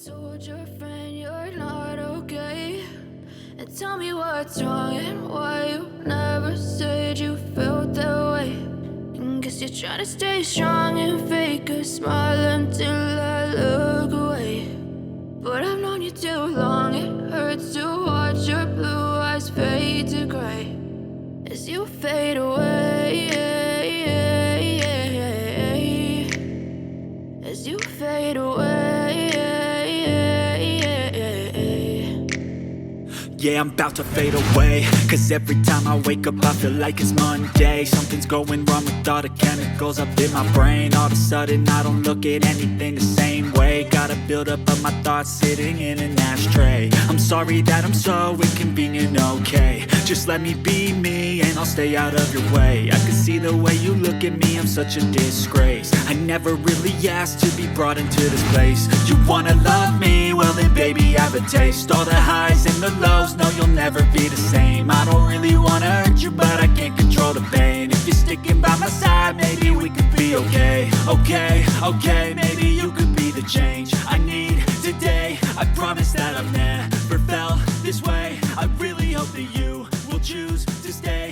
told your friend you're not okay, and tell me what's wrong and why you never said you felt that way. And guess you're trying to stay strong and fake a smile until I look away. But I've known you too long, it hurts to watch your blue eyes fade to gray as you fade away, as you fade away. Yeah, I'm about to fade away, cause every time I wake up I feel like it's Monday. Something's going wrong with all the chemicals up in my brain. All of a sudden I don't look at anything the same way. Got a buildup of my thoughts sitting in an ashtray. I'm sorry that I'm so inconvenient, okay. Just let me be me and I'll stay out of your way. I can see the way you look at me, I'm such a disgrace. I never really asked to be brought into this place. You wanna love me? Well then baby I have a taste. All the highs and the lows, no you'll never be the same. I don't really wanna hurt you but I can't control the pain. If you're sticking by my side maybe we could be okay. Okay, maybe you could be the change I need today. I promise that I've never felt this way. I really hope that you will choose to stay.